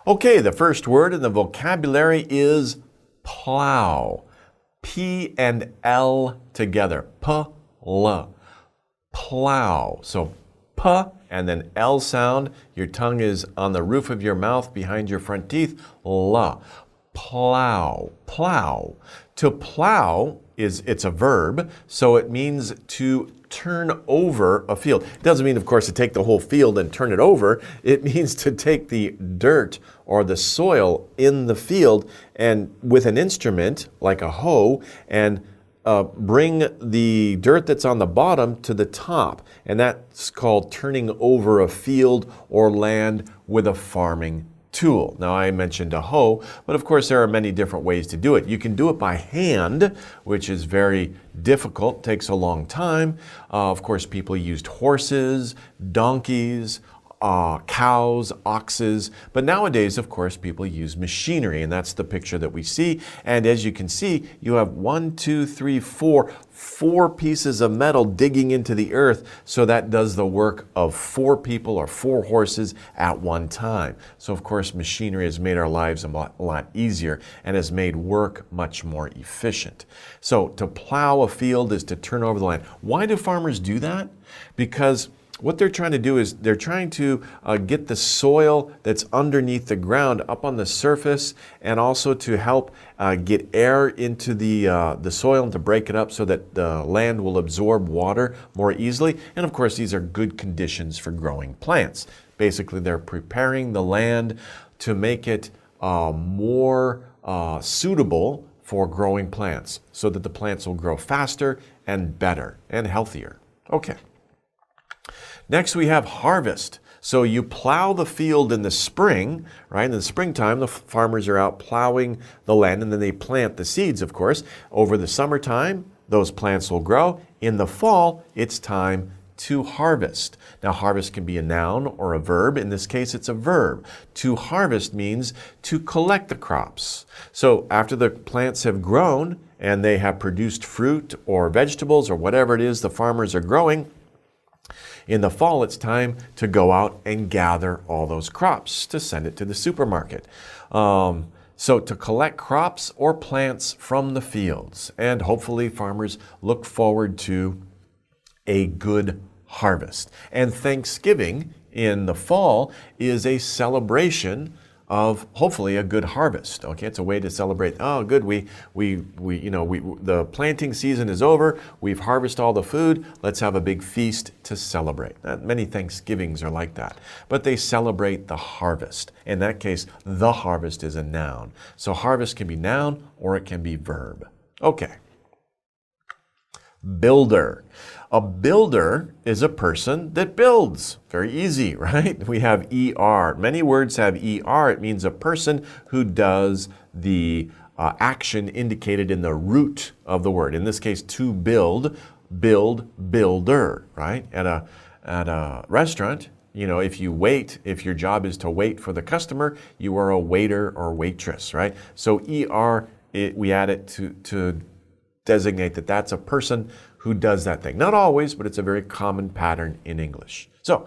Okay, the first word in the vocabulary is plow. P and L together. P-L. Plow. So P and then L sound. Your tongue is on the roof of your mouth behind your front teeth. L. Plow. Plow. To plow it's a verb, so it means to turn over a field. It doesn't mean, of course, to take the whole field and turn it over. It means to take the dirt or the soil in the field and with an instrument like a hoe and bring the dirt that's on the bottom to the top. And that's called turning over a field or land with a farming tool. Now, I mentioned a hoe, but of course there are many different ways to do it. You can do it by hand, which is very difficult, takes a long time. Of course, people used horses, donkeys, cows, oxes, but nowadays, of course, people use machinery, and that's the picture that we see. And as you can see, you have 4 pieces of metal digging into the earth, so that does the work of 4 people or 4 horses at one time. So, of course, machinery has made our lives a lot easier and has made work much more efficient. So, to plow a field is to turn over the land. Why do farmers do that? Because what they're trying to do is they're trying to get the soil that's underneath the ground up on the surface, and also to help get air into the soil and to break it up so that the land will absorb water more easily. And of course, these are good conditions for growing plants. Basically, they're preparing the land to make it more suitable for growing plants so that the plants will grow faster and better and healthier. Okay. Next, we have harvest. So you plow the field in the spring, right? In the springtime, the farmers are out plowing the land, and then they plant the seeds, of course. Over the summertime, those plants will grow. In the fall, it's time to harvest. Now, harvest can be a noun or a verb. In this case, it's a verb. To harvest means to collect the crops. So after the plants have grown and they have produced fruit or vegetables or whatever it is the farmers are growing, in the fall, it's time to go out and gather all those crops to send it to the supermarket. So to collect crops or plants from the fields. And hopefully farmers look forward to a good harvest. And Thanksgiving in the fall is a celebration of hopefully a good harvest. Okay, it's a way to celebrate. Oh, good, the planting season is over. We've harvested all the food. Let's have a big feast to celebrate. Many Thanksgivings are like that, but they celebrate the harvest. In that case, the harvest is a noun. So harvest can be noun or it can be verb. Okay. Builder. A builder is a person that builds. Very easy, right? We have ER. Many words have ER. It means a person who does the action indicated in the root of the word. In this case, to build, builder, right? At a restaurant, if your job is to wait for the customer, you are a waiter or waitress, right? So ER, we add it to designate that that's a person who does that thing. Not always, but it's a very common pattern in English. So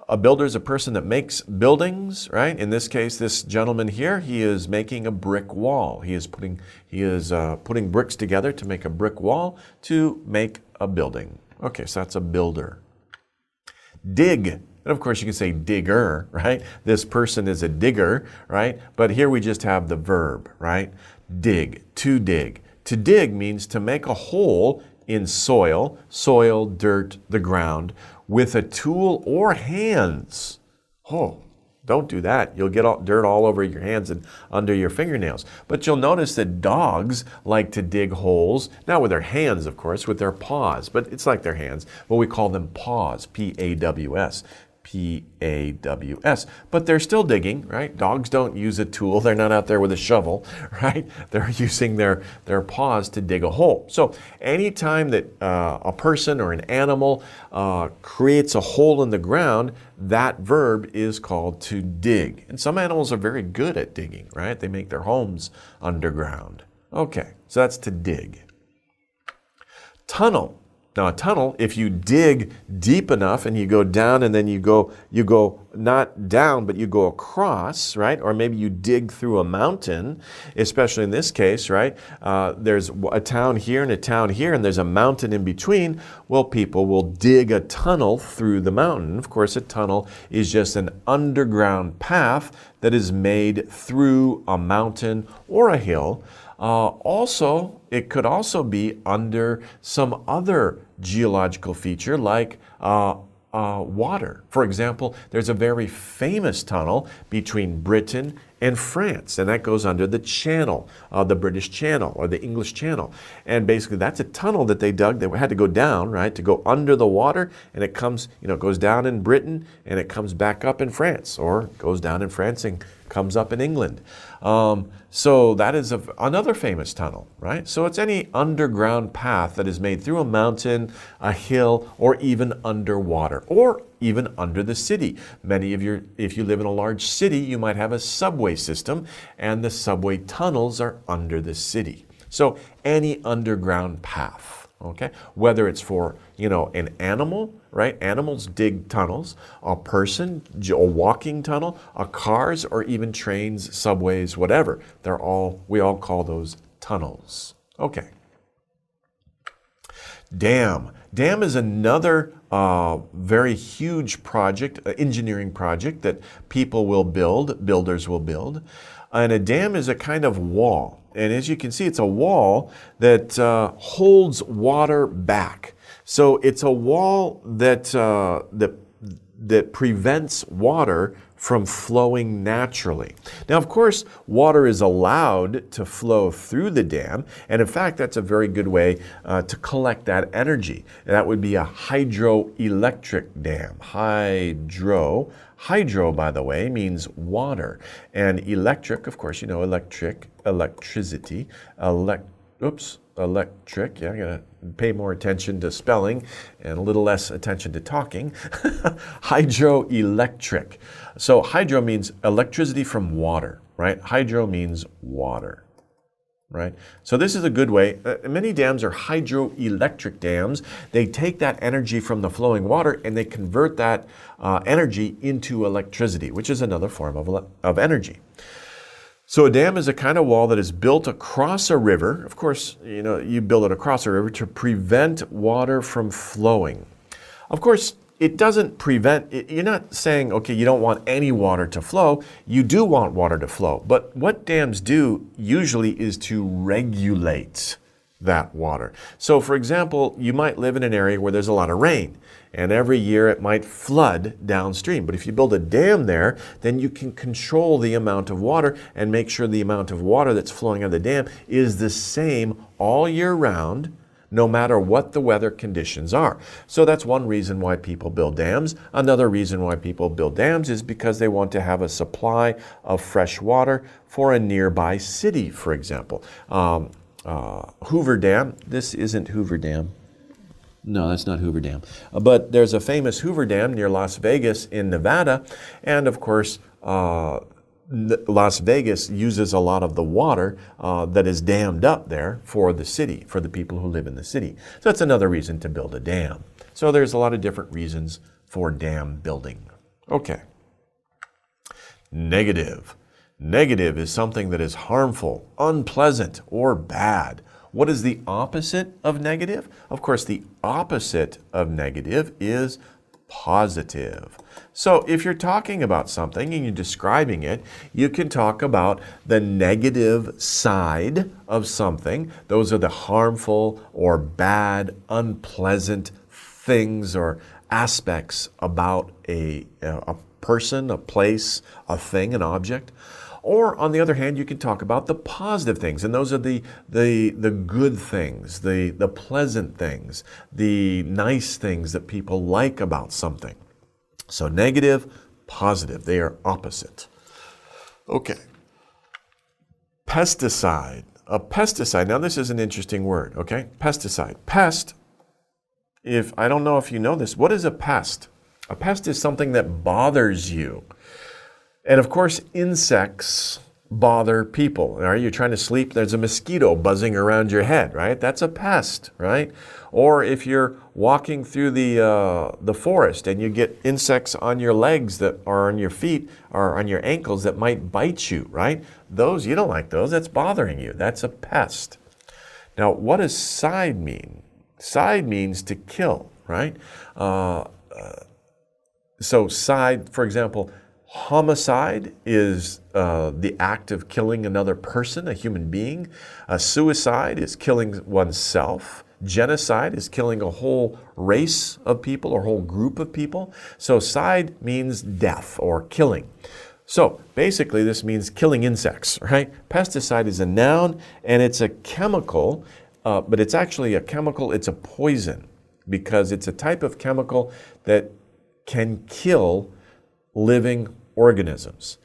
a builder is a person that makes buildings, right? In this case, this gentleman here, he is making a brick wall. He is putting bricks together to make a brick wall to make a building. Okay, so that's a builder. Dig. And of course, you can say digger, right? This person is a digger, right? But here we just have the verb, right? Dig, to dig. To dig means to make a hole in soil, dirt, the ground, with a tool or hands. Oh, don't do that. You'll get dirt all over your hands and under your fingernails. But you'll notice that dogs like to dig holes, not with their hands, of course, with their paws, but it's like their hands. But we call them paws, P-A-W-S. P-A-W-S. But they're still digging, right? Dogs don't use a tool. They're not out there with a shovel, right? They're using their paws to dig a hole. So anytime that a person or an animal creates a hole in the ground, that verb is called to dig. And some animals are very good at digging, right? They make their homes underground. Okay, so that's to dig. Tunnel. Now a tunnel, if you dig deep enough and you go down and then you go not down, but you go across, right? Or maybe you dig through a mountain, especially in this case, right? There's a town here and a town here and there's a mountain in between. Well, people will dig a tunnel through the mountain. Of course, a tunnel is just an underground path that is made through a mountain or a hill. Also, it could also be under some other geological feature like water. For example, there's a very famous tunnel between Britain and France, and that goes under the Channel, the British Channel or the English Channel. And basically that's a tunnel that they dug. They had to go down, right, to go under the water, and it comes, goes down in Britain and it comes back up in France, or goes down in France and comes up in England. So that is another famous tunnel, right? So it's any underground path that is made through a mountain, a hill, or even underwater, or even under the city. If you live in a large city, you might have a subway system, and the subway tunnels are under the city. So any underground path, okay? Whether it's for, an animal, right? Animals dig tunnels, a person, a walking tunnel, a cars, or even trains, subways, whatever. We all call those tunnels. Okay. Dam. Dam is another very huge project, engineering project that builders will build. And a dam is a kind of wall. And as you can see, it's a wall that holds water back. So it's a wall that prevents water from flowing naturally. Now, of course, water is allowed to flow through the dam, and in fact, that's a very good way to collect that energy. And that would be a hydroelectric dam. Hydro, by the way, means water, and electric, of course, electricity, electric, yeah, I gotta pay more attention to spelling and a little less attention to talking. Hydroelectric. So hydro means electricity from water, right? Hydro means water, right? So this is a good way. Many dams are hydroelectric dams. They take that energy from the flowing water and they convert that energy into electricity, which is another form of energy. So a dam is a kind of wall that is built across a river. Of course, you build it across a river to prevent water from flowing. Of course, it doesn't prevent, you're not saying, okay, you don't want any water to flow. You do want water to flow. But what dams do usually is to regulate that water. So for example, you might live in an area where there's a lot of rain, and every year it might flood downstream. But if you build a dam there, then you can control the amount of water and make sure the amount of water that's flowing out of the dam is the same all year round, no matter what the weather conditions are. So that's one reason why people build dams. Another reason why people build dams is because they want to have a supply of fresh water for a nearby city, for example. Hoover Dam. This isn't Hoover Dam. No, that's not Hoover Dam. But there's a famous Hoover Dam near Las Vegas in Nevada. And of course, Las Vegas uses a lot of the water that is dammed up there for the city, for the people who live in the city. So that's another reason to build a dam. So there's a lot of different reasons for dam building. Okay. Negative. Negative is something that is harmful, unpleasant, or bad. What is the opposite of negative? Of course, the opposite of negative is positive. So if you're talking about something and you're describing it, you can talk about the negative side of something. Those are the harmful or bad, unpleasant things or aspects about a person, a place, a thing, an object. Or on the other hand, you can talk about the positive things, and those are the good things, the pleasant things, the nice things that people like about something. So negative, positive, they are opposite. Okay. Pesticide. A pesticide. Now this is an interesting word, okay? Pesticide. Pest, I don't know if you know this, what is a pest? A pest is something that bothers you. And of course, insects bother people. Are you trying to sleep? There's a mosquito buzzing around your head, right? That's a pest, right? Or if you're walking through the forest and you get insects on your legs that are on your feet or on your ankles that might bite you, right? Those, you don't like those. That's bothering you. That's a pest. Now, what does side mean? Side means to kill, right? So side, for example, homicide is the act of killing another person, a human being. Suicide is killing oneself. Genocide is killing a whole race of people or whole group of people. So side means death or killing. So basically this means killing insects, right? Pesticide is a noun and it's a chemical, but it's actually a chemical, it's a poison because it's a type of chemical that can kill living organisms.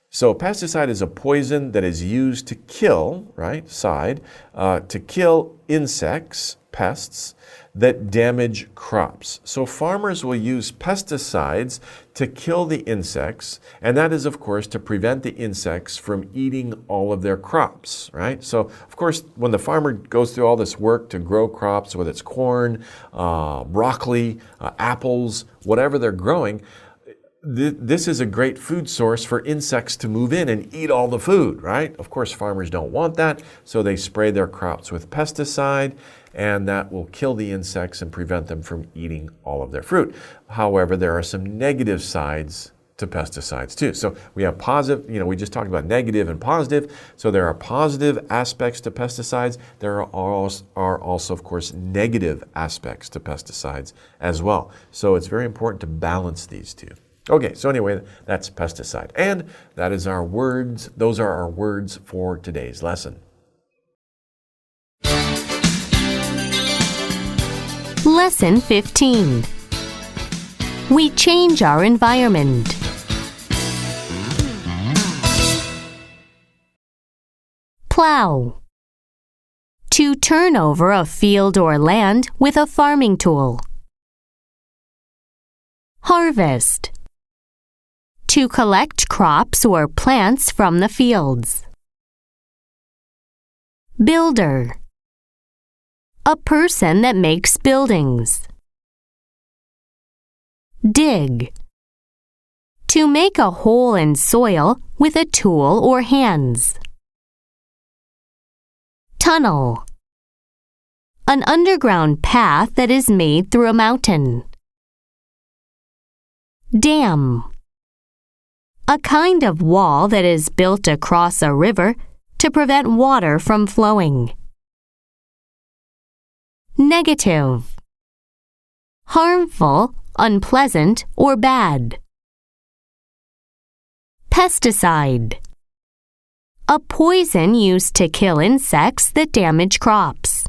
So pesticide is a poison that is used to kill, right, to kill insects, pests, that damage crops. So farmers will use pesticides to kill the insects, and that is, of course, to prevent the insects from eating all of their crops, right? So, of course, when the farmer goes through all this work to grow crops, whether it's corn, broccoli, apples, whatever they're growing, this is a great food source for insects to move in and eat all the food, right? Of course, farmers don't want that, so they spray their crops with pesticide, and that will kill the insects and prevent them from eating all of their fruit. However, there are some negative sides to pesticides too. So we have positive, we just talked about negative and positive. So there are positive aspects to pesticides. There are also, of course, negative aspects to pesticides as well. So it's very important to balance these two. Okay, so anyway, that's pesticide. And that is our words. Those are our words for today's lesson. Lesson 15. We change our environment. Plow. To turn over a field or land with a farming tool. Harvest. To collect crops or plants from the fields. Builder. A person that makes buildings. Dig. To make a hole in soil with a tool or hands. Tunnel. An underground path that is made through a mountain. Dam. A kind of wall that is built across a river to prevent water from flowing. Negative. Harmful, unpleasant, or bad. Pesticide. A poison used to kill insects that damage crops.